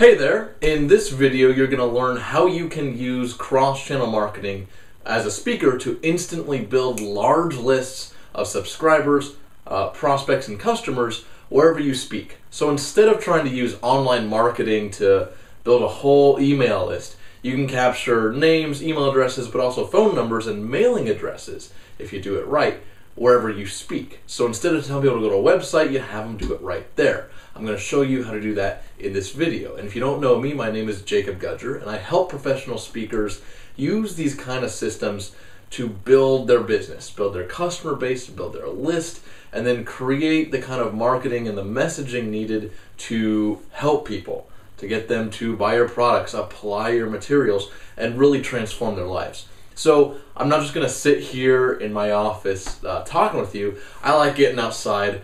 Hey there! In this video you're going to learn how you can use cross-channel marketing as a speaker to instantly build large lists of subscribers, prospects, and customers wherever you speak. So instead of trying to use online marketing to build a whole email list, you can capture names, email addresses, but also phone numbers and mailing addresses, if you do it right, wherever you speak. So instead of telling people to go to a website, you have them do it right there. I'm going to show you how to do that in this video. And if you don't know me, my name is Gudger, and I help professional speakers use these kind of systems to build their business, build their customer base, build their list, and then create the kind of marketing and the messaging needed to help people, to get them to buy your products, apply your materials, and really transform their lives. So I'm not just going to sit here in my office talking with you. I like getting outside.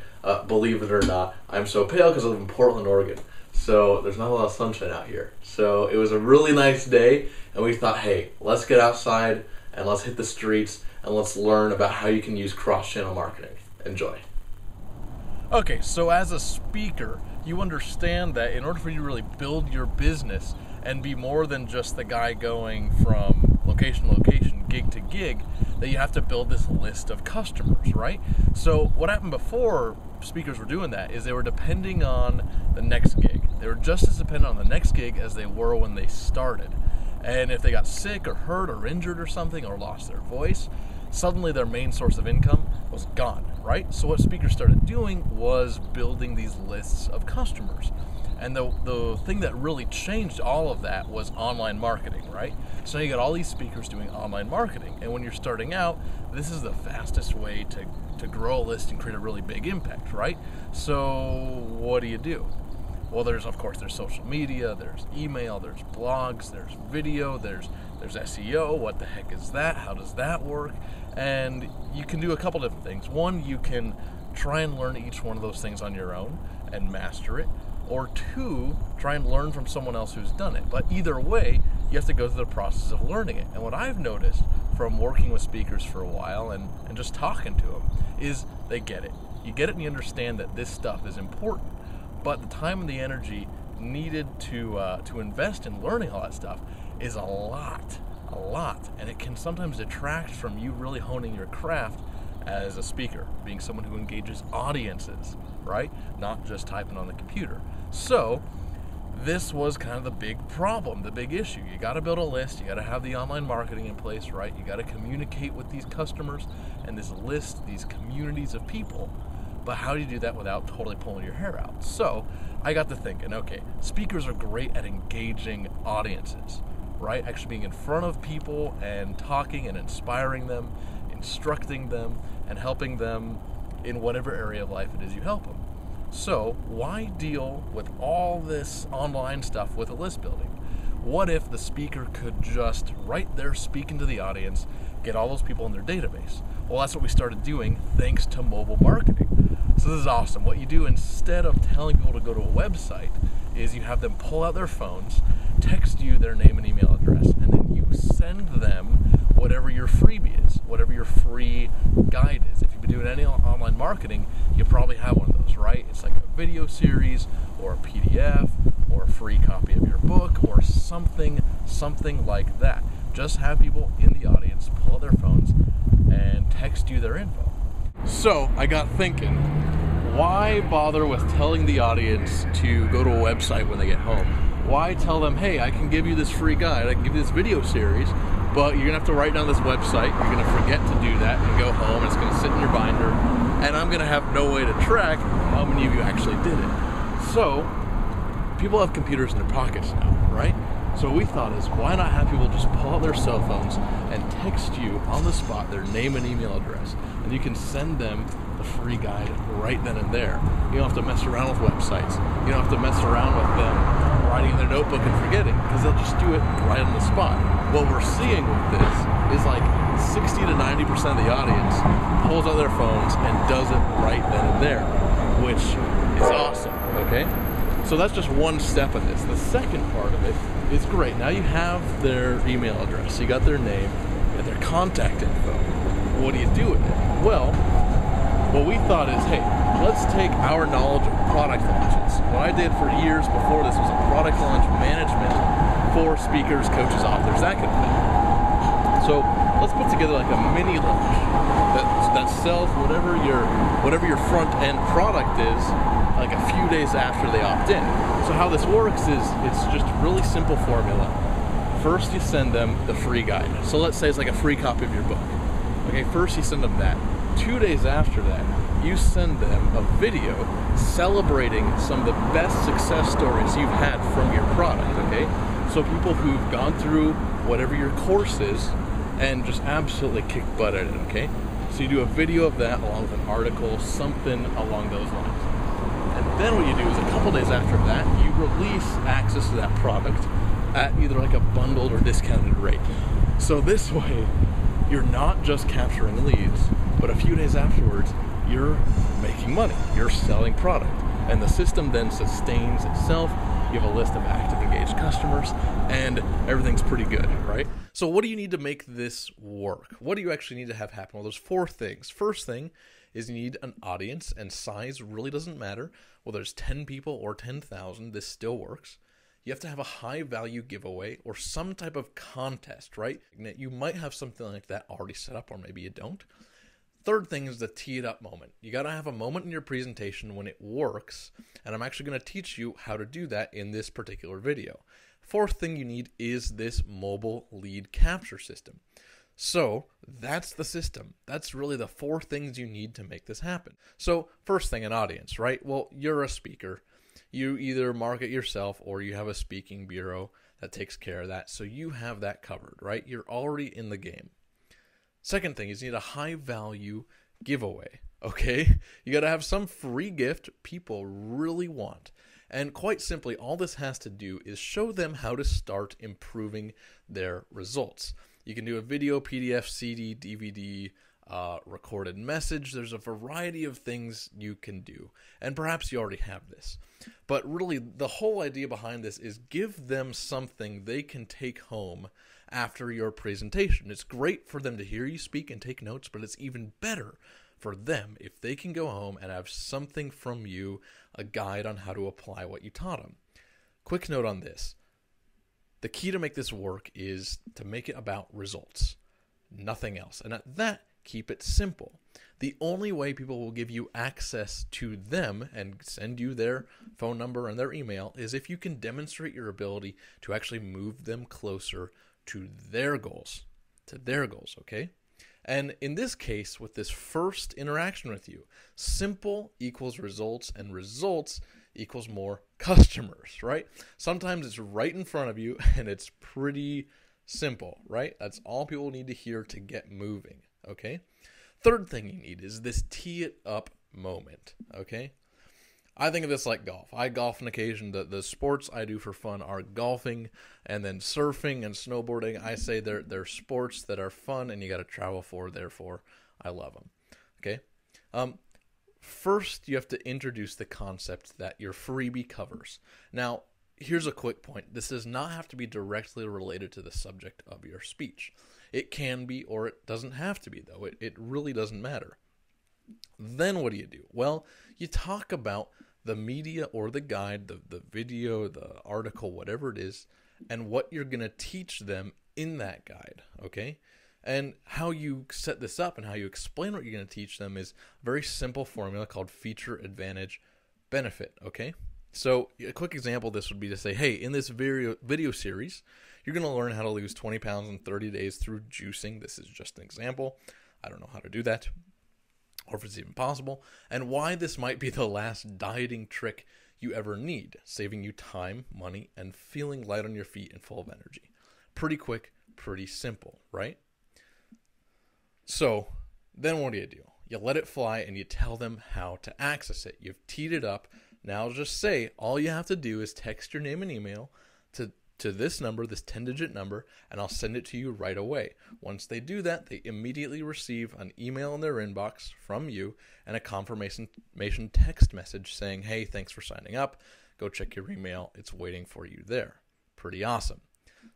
Believe it or not, I'm so pale because I live in Portland, Oregon. So there's not a lot of sunshine out here. So it was a really nice day, and we thought, hey, let's get outside and let's hit the streets and let's learn about how you can use cross-channel marketing. Enjoy. Okay, so as a speaker, you understand that in order for you to really build your business and be more than just the guy going from location to location, gig to gig, that you have to build this list of customers, right? So what happened before speakers were doing that is they were depending on the next gig. They were just as dependent on the next gig as they were when they started. And if they got sick or hurt or injured or something or lost their voice, suddenly their main source of income was gone, right? So what speakers started doing was building these lists of customers. And the thing that really changed all of that was online marketing, right? So now you got all these speakers doing online marketing. And when you're starting out, this is the fastest way to grow a list and create a really big impact, right? So what do? Well, there's social media, there's email, there's blogs, there's video, there's SEO. What the heck is that? How does that work? And you can do a couple different things. One, you can try and learn each one of those things on your own and master it. Or two, try and learn from someone else who's done it. But either way, you have to go through the process of learning it. And what I've noticed from working with speakers for a while and just talking to them is they get it. You get it and you understand that this stuff is important. But the time and the energy needed to invest in learning all that stuff is a lot. And it can sometimes detract from you really honing your craft as a speaker, being someone who engages audiences, right? Not just typing on the computer. So this was kind of the big problem, the big issue. You got to build a list. You got to have the online marketing in place, right? You got to communicate with these customers and this list, these communities of people. But how do you do that without totally pulling your hair out? So I got to thinking, okay, speakers are great at engaging audiences, right? Actually being in front of people and talking and inspiring them, instructing them, and helping them in whatever area of life it is you help them. So why deal with all this online stuff with a list building? What if the speaker could just right there speak into the audience, get all those people in their database? Well, that's what we started doing thanks to mobile marketing. So this is awesome. What you do instead of telling people to go to a website is you have them pull out their phones, text you their name and email address, and then you send them whatever your freebie is, whatever your free guide is. If you've been doing any online marketing, you probably have one of those, right? It's like a video series or a PDF or a free copy of your book or something like that. Just have people in the audience pull out their phones and text you their info. So I got thinking, why bother with telling the audience to go to a website when they get home? Why tell them, hey, I can give you this free guide, I can give you this video series, but you're going to have to write down this website, you're going to forget to do that and go home, and it's going to sit in your binder, and I'm going to have no way to track how many of you actually did it. So, people have computers in their pockets now, right? So what we thought is, why not have people just pull out their cell phones and text you on the spot their name and email address, and you can send them the free guide right then and there. You don't have to mess around with websites. You don't have to mess around with them writing in their notebook and forgetting, because they'll just do it right on the spot. What we're seeing with this is like 60 to 90% of the audience pulls out their phones and does it right then and there, which is awesome, okay? So that's just one step of this. The second part of it is great. Now you have their email address, you got their name, and their contact info. What do you do with it? Well, what we thought is, hey, let's take our knowledge of product launches. What I did for years before this was a product launch management for speakers, coaches, authors, that kind of thing. So let's put together like a mini launch that sells whatever your front end product is, like a few days after they opt in. So how this works is it's just a really simple formula. First, you send them the free guide. So let's say it's like a free copy of your book. Okay, first you send them that. 2 days after that, you send them a video celebrating some of the best success stories you've had from your product, okay? So people who've gone through whatever your course is and just absolutely kick butt at it, okay? So you do a video of that along with an article, something along those lines. And then what you do is a couple days after that, you release access to that product at either like a bundled or discounted rate. So this way, you're not just capturing leads, but a few days afterwards, you're making money. You're selling product. And the system then sustains itself. You have a list of active engaged customers, and everything's pretty good, right? So what do you need to make this work? What do you actually need to have happen? Well, there's 4 things. First thing is you need an audience, and size really doesn't matter. Whether it's 10 people or 10,000, this still works. You have to have a high value giveaway or some type of contest, right? You might have something like that already set up, or maybe you don't. Third thing is the tee it up moment. You got to have a moment in your presentation when it works, and I'm actually going to teach you how to do that in this particular video. Fourth thing you need is this mobile lead capture system. So that's the system. That's really the 4 things you need to make this happen. So first thing, an audience, right? Well, you're a speaker. You either market yourself or you have a speaking bureau that takes care of that. So you have that covered, right? You're already in the game. Second thing is you need a high value giveaway, okay? You got to have some free gift people really want. And quite simply, all this has to do is show them how to start improving their results. You can do a video, PDF, CD, DVD, recorded message. There's a variety of things you can do. And perhaps you already have this. But really, the whole idea behind this is give them something they can take home after your presentation. It's great for them to hear you speak and take notes, but it's even better for them if they can go home and have something from you, a guide on how to apply what you taught them. Quick note on this. The key to make this work is to make it about results, nothing else. And at that, keep it simple. The only way people will give you access to them and send you their phone number and their email is if you can demonstrate your ability to actually move them closer to their goals, okay? And in this case, with this first interaction with you, simple equals results, and results equals more customers, right? Sometimes it's right in front of you, and it's pretty simple, right? That's all people need to hear to get moving, okay? Third thing you need is this tee it up moment, okay? I think of this like golf. I golf on occasion. The sports I do for fun are golfing and then surfing and snowboarding. I say they're sports that are fun and you got to travel for, therefore I love them. Okay? First, you have to introduce the concept that your freebie covers. Now, here's a quick point. This does not have to be directly related to the subject of your speech. It can be, or it doesn't have to be, though. It really doesn't matter. Then what do you do? Well, you talk about the media or the guide, the video, the article, whatever it is, and what you're going to teach them in that guide, okay? And how you set this up and how you explain what you're going to teach them is a very simple formula called feature, advantage, benefit, okay? So a quick example of this would be to say, hey, in this video series, you're going to learn how to lose 20 pounds in 30 days through juicing. This is just an example. I don't know how to do that, or if it's even possible, and why this might be the last dieting trick you ever need, saving you time, money, and feeling light on your feet and full of energy. Pretty quick, pretty simple, right? So then what do? You let it fly and you tell them how to access it. You've teed it up. Now just say all you have to do is text your name and email to this number, this 10-digit number, and I'll send it to you right away. Once they do that, they immediately receive an email in their inbox from you and a confirmation text message saying, hey, thanks for signing up. Go check your email. It's waiting for you there. Pretty awesome.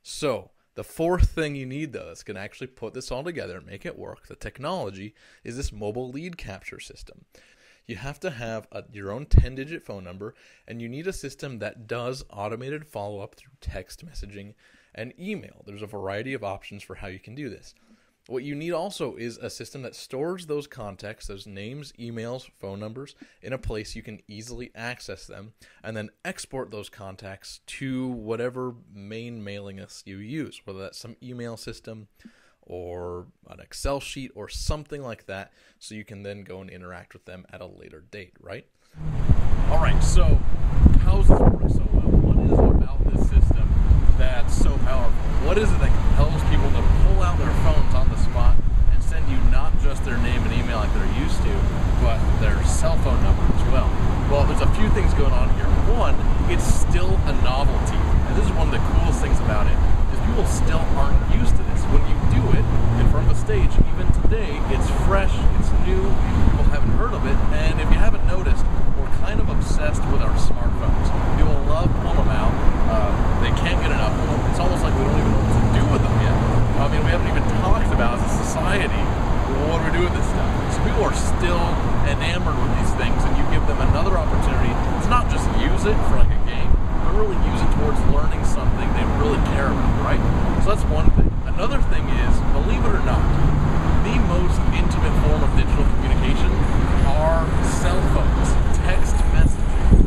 So The fourth thing you need, though, that's going to actually put this all together and make it work, the technology, is this mobile lead capture system. You have to have your own 10-digit phone number, and you need a system that does automated follow-up through text messaging and email. There's a variety of options for how you can do this. What you need also is a system that stores those contacts, those names, emails, phone numbers, in a place you can easily access them, and then export those contacts to whatever main mailing list you use, whether that's some email system or an Excel sheet or something like that, so you can then go and interact with them at a later date, right? All right, so how's this working so well? What is it about this system that's so powerful? What is it that compels people to pull out their phones on the spot and send you not just their name and email like they're used to, but their cell phone number as well? Well, there's a few things going on here. One, it's still a novelty, and this is one of the coolest things about it, is people still aren't used to this. When you do it in front of a stage, even today, it's fresh, it's new, people haven't heard of it, and if you haven't noticed, we're kind of obsessed with our smartphones. People love pulling them out. They can't get enough of them. It's almost like we don't even know what to do with them yet. I mean, we haven't even talked about as a society what do we do with this stuff. So people are still enamored with these things, and you give them another opportunity to not just use it for like a game, but really use it towards learning something they really care about, right? So that's one thing. Another thing is, believe it or not, the most intimate form of digital communication are cell phones, text messaging.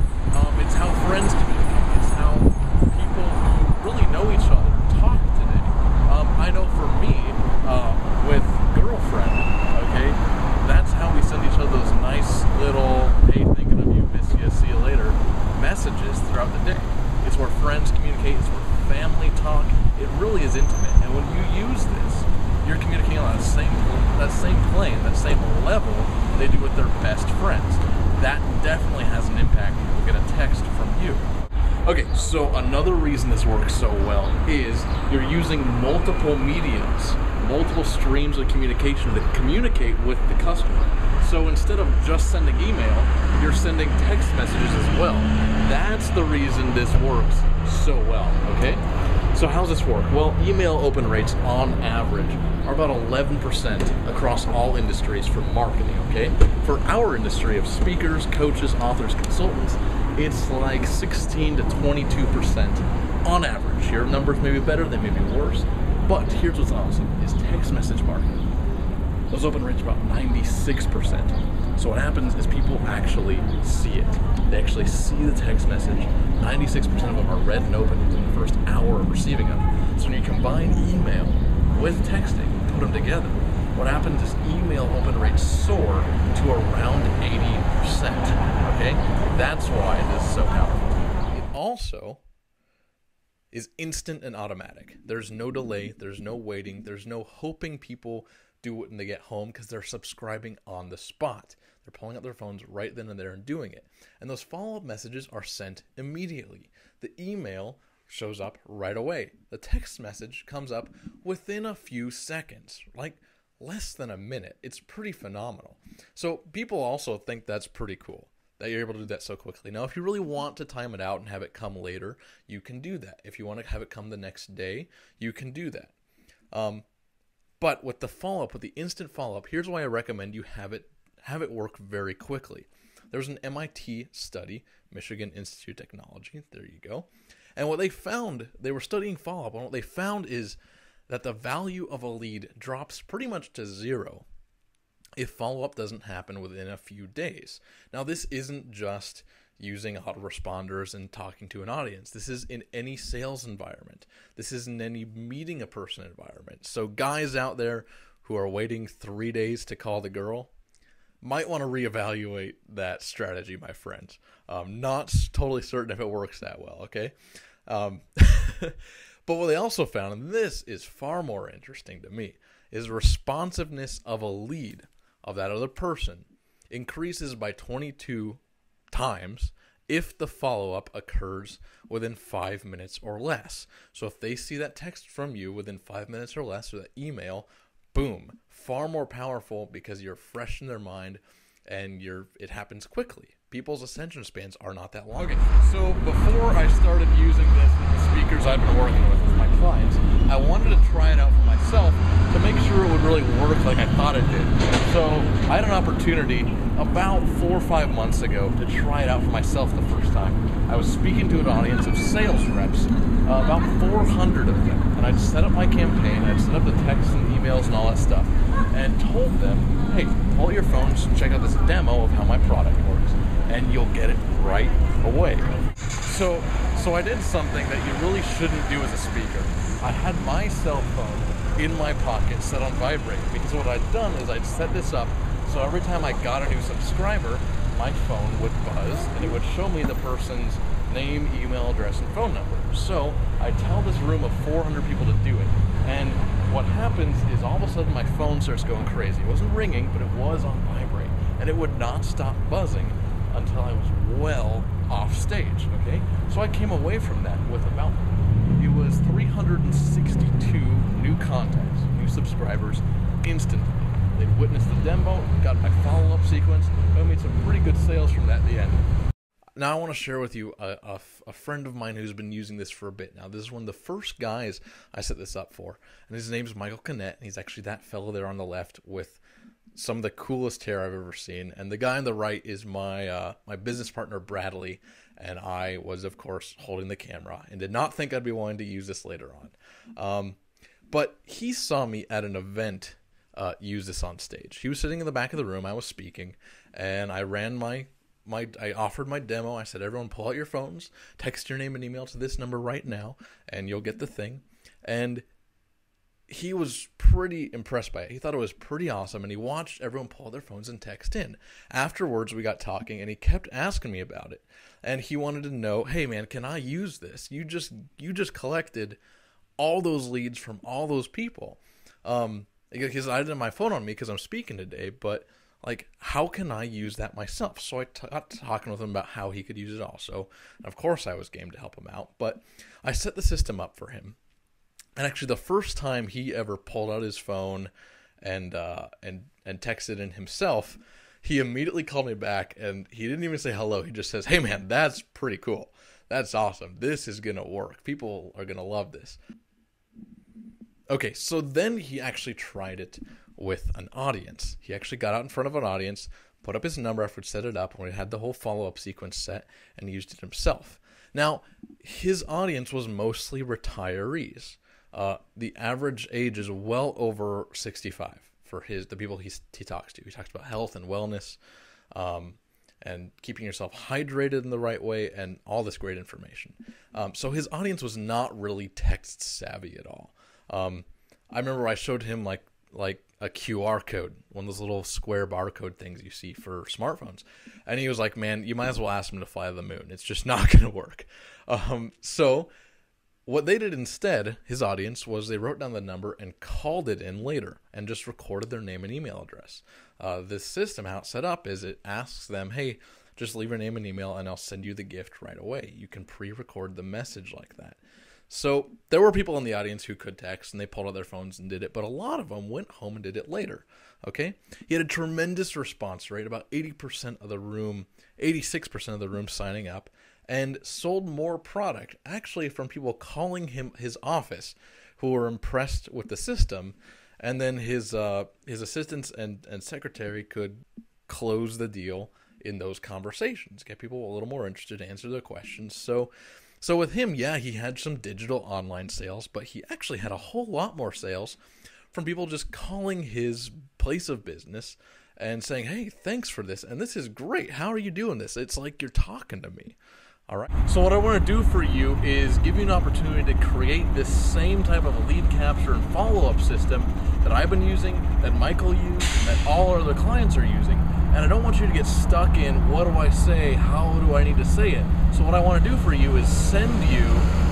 It's how friends communicate. It's how people who really know each other talk today. I know for me, with girlfriend, okay, that's how we send each other those nice little, hey, thinking of you, miss you, see you later, messages throughout the day. It's where friends communicate, it's where family talk. It really is intimate. And when you use this, you're communicating on that same plane, that same level they do with their best friends. That definitely has an impact when people get a text from you. Okay, so another reason this works so well is you're using multiple mediums, multiple streams of communication to communicate with the customer. So instead of just sending email, you're sending text messages as well. That's the reason this works so well, okay? So how's this work? Well, email open rates on average are about 11% across all industries for marketing, okay? For our industry of speakers, coaches, authors, consultants, it's like 16 to 22% on average. Your numbers may be better, they may be worse. But here's what's awesome, is text message marketing. Those open rates are about 96%. So what happens is people actually see it. They actually see the text message. 96% of them are read and opened within the first hour of receiving them. So when you combine email with texting, put them together, what happens is email open rates soar to around 80%. Okay? That's why this is so powerful. It also is instant and automatic. There's no delay, there's no waiting, there's no hoping people do it when they get home because they're subscribing on the spot. They're pulling out their phones right then and there and doing it. And those follow-up messages are sent immediately. The email shows up right away. The text message comes up within a few seconds, like less than a minute. It's pretty phenomenal. So people also think that's pretty cool, that you're able to do that so quickly. Now, if you really want to time it out and have it come later, you can do that. If you want to have it come the next day, you can do that. But with the follow-up, with the instant follow-up, here's why I recommend you have it work very quickly. There's an MIT study, Michigan Institute of Technology, there you go. And what they found, they were studying follow-up, and what they found is that the value of a lead drops pretty much to zero if follow-up doesn't happen within a few days. Now, this isn't just using autoresponders and talking to an audience. This is in any sales environment. This is in any meeting a person environment. So guys out there who are waiting 3 days to call the girl might want to reevaluate that strategy, my friends. Not totally certain if it works that well, okay? But what they also found, and this is far more interesting to me, is responsiveness of a lead of that other person increases by 22 times if the follow-up occurs within 5 minutes or less. So if they see that text from you within 5 minutes or less, or that email, boom, far more powerful because you're fresh in their mind and it happens quickly. People's attention spans are not that long. Okay, so before I started using this with the speakers I've been working with my clients, I wanted thought it did. So I had an opportunity about 4 or 5 months ago to try it out for myself the first time. I was speaking to an audience of sales reps, about 400 of them, and I'd set up my campaign, I'd set up the texts and emails and all that stuff, and told them, hey, pull out your phones, check out this demo of how my product works, and you'll get it right away. So I did something that you really shouldn't do as a speaker. I had my cell phone in my pocket set on vibrate, because what I'd done is I'd set this up so every time I got a new subscriber, my phone would buzz and it would show me the person's name, email address, and phone number. So I tell this room of 400 people to do it, and what happens is all of a sudden my phone starts going crazy. It wasn't ringing, but it was on vibrate, and it would not stop buzzing until I was well off stage, okay? So I came away from that with about, it was 362 new contacts, new subscribers instantly. They'd witnessed the demo, got my follow-up sequence, and I made some pretty good sales from that at the end. Now I want to share with you a friend of mine who's been using this for a bit now. This is one of the first guys I set this up for, and his name's Michael Kinnett, and he's actually that fellow there on the left with some of the coolest hair I've ever seen. And the guy on the right is my my business partner, Bradley, and I was, of course, holding the camera and did not think I'd be wanting to use this later on. But he saw me at an event use this on stage. He was sitting in the back of the room, I was speaking, and I ran I offered my demo. I said, everyone pull out your phones, text your name and email to this number right now, and you'll get the thing. And he was pretty impressed by it. He thought it was pretty awesome, and he watched everyone pull out their phones and text in. Afterwards, we got talking, and he kept asking me about it. And he wanted to know, hey man, can I use this? You just collected all those leads from all those people. Because I didn't have my phone on me because I'm speaking today, but like, how can I use that myself? So I got talking with him about how he could use it also. And of course, I was game to help him out, but I set the system up for him. And actually, the first time he ever pulled out his phone and texted in himself, he immediately called me back, and he didn't even say hello. He just says, "Hey man, that's pretty cool. That's awesome. This is gonna work. People are gonna love this." Okay, so then he actually tried it with an audience. He actually got out in front of an audience, put up his number after he'd set it up, and we had the whole follow-up sequence set, and used it himself. Now, his audience was mostly retirees. The average age is well over 65 for the people he talks to. He talks about health and wellness, and keeping yourself hydrated in the right way, and all this great information. So his audience was not really text savvy at all. I remember I showed him like a QR code, one of those little square barcode things you see for smartphones. And he was like, man, you might as well ask him to fly to the moon. It's just not going to work. So what they did instead, his audience, was they wrote down the number and called it in later and just recorded their name and email address. This system, how it's set up is it asks them, hey, just leave your name and email and I'll send you the gift right away. You can pre-record the message like that. So there were people in the audience who could text, and they pulled out their phones and did it, but a lot of them went home and did it later, okay? He had a tremendous response rate, about 80% of the room, 86% of the room signing up, and sold more product, actually from people calling him his office who were impressed with the system, and then his assistants and secretary could close the deal in those conversations, get people a little more interested, answer their questions. So with him, yeah, he had some digital online sales, but he actually had a whole lot more sales from people just calling his place of business and saying, hey, thanks for this, and this is great. How are you doing this? It's like you're talking to me. All right. So what I want to do for you is give you an opportunity to create this same type of lead capture and follow-up system that I've been using, that Michael used, and that all our other clients are using. And I don't want you to get stuck in, what do I say? How do I need to say it? So what I want to do for you is send you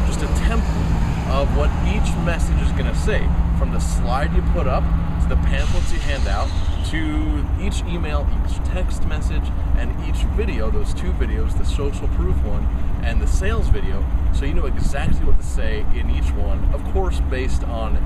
just a template of what each message is going to say. From the slide you put up, to the pamphlets you hand out, to each email, each text message, and each video, those two videos, the social proof one and the sales video, so you know exactly what to say in each one, of course based on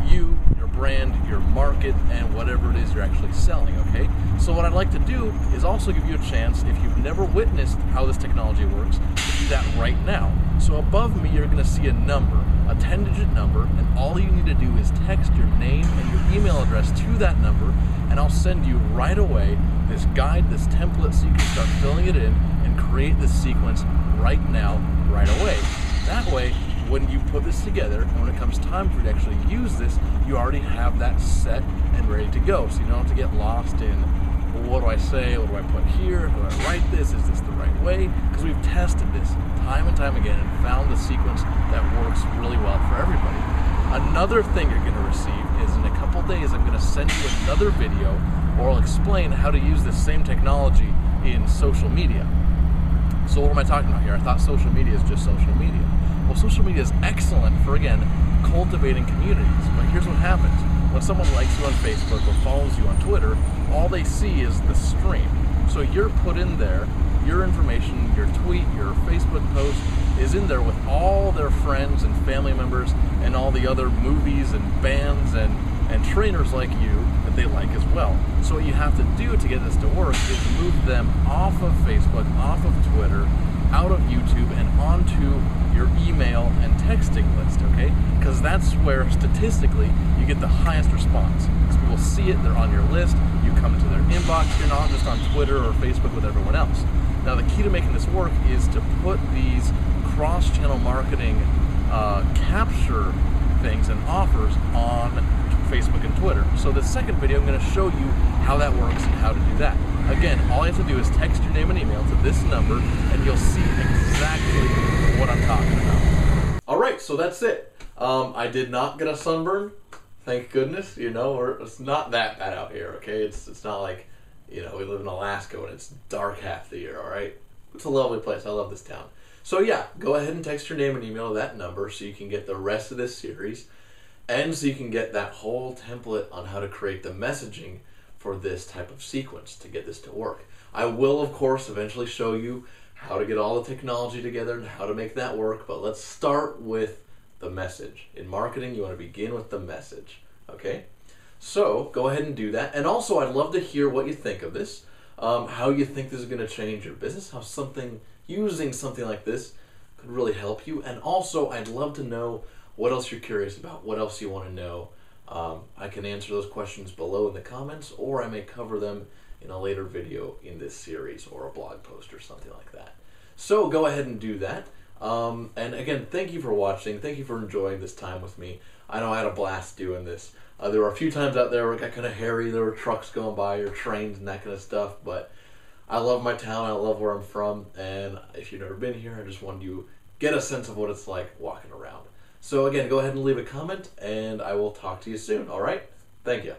you, your brand, your market, and whatever it is you're actually selling, okay? So what I'd like to do is also give you a chance, if you've never witnessed how this technology works, to do that right now. So above me, you're gonna see a number, a 10-digit number, and all you need to do is text your name and your email address to that number, and I'll send you right away this guide, this template, so you can start filling it in and create this sequence right now, right away. That way, when you put this together, and when it comes time for you to actually use this, you already have that set and ready to go. So you don't have to get lost in, well, what do I say? What do I put here? Do I write this? Is this the right way? Because we've tested this time and time again and found the sequence that works really well for everybody. Another thing you're going to receive is in a couple days, I'm going to send you another video or I'll explain how to use this same technology in social media. So what am I talking about here? I thought social media is just social media. Well, social media is excellent for, again, cultivating communities. But here's what happens. When someone likes you on Facebook or follows you on Twitter, all they see is the stream. So you're put in there, your information, your tweet, your Facebook post is in there with all their friends and family members and all the other movies and bands and trainers like you that they like as well. So what you have to do to get this to work is move them off of Facebook, off of Twitter, out of YouTube, and onto your email and texting list, okay? Because that's where statistically you get the highest response. Because people see it, they're on your list, you come to their inbox, you're not just on Twitter or Facebook with everyone else. Now the key to making this work is to put these cross-channel marketing capture things and offers on Facebook and Twitter. So the second video, I'm going to show you how that works and how to do that. Again, all you have to do is text your name and email to this number and you'll see exactly what I'm talking about. Alright, so that's it. I did not get a sunburn, thank goodness. You know, it's not that bad out here, okay? It's not like, you know, we live in Alaska when it's dark half the year, alright? It's a lovely place. I love this town. So yeah, go ahead and text your name and email to that number so you can get the rest of this series and so you can get that whole template on how to create the messaging for this type of sequence to get this to work. I will, of course, eventually show you how to get all the technology together and how to make that work, but let's start with the message. In marketing, you want to begin with the message, okay? So go ahead and do that. And also, I'd love to hear what you think of this, how you think this is going to change your business, how using something like this could really help you. And also, I'd love to know what else you're curious about, what else you want to know. I can answer those questions below in the comments, or I may cover them in a later video in this series or a blog post or something like that. So go ahead and do that. And again, thank you for watching. Thank you for enjoying this time with me. I know I had a blast doing this. There were a few times out there where it got kind of hairy. There were trucks going by or trains and that kind of stuff, but I love my town. I love where I'm from. And if you've never been here, I just wanted you to get a sense of what it's like walking around. So again, go ahead and leave a comment, and I will talk to you soon, all right? Thank you.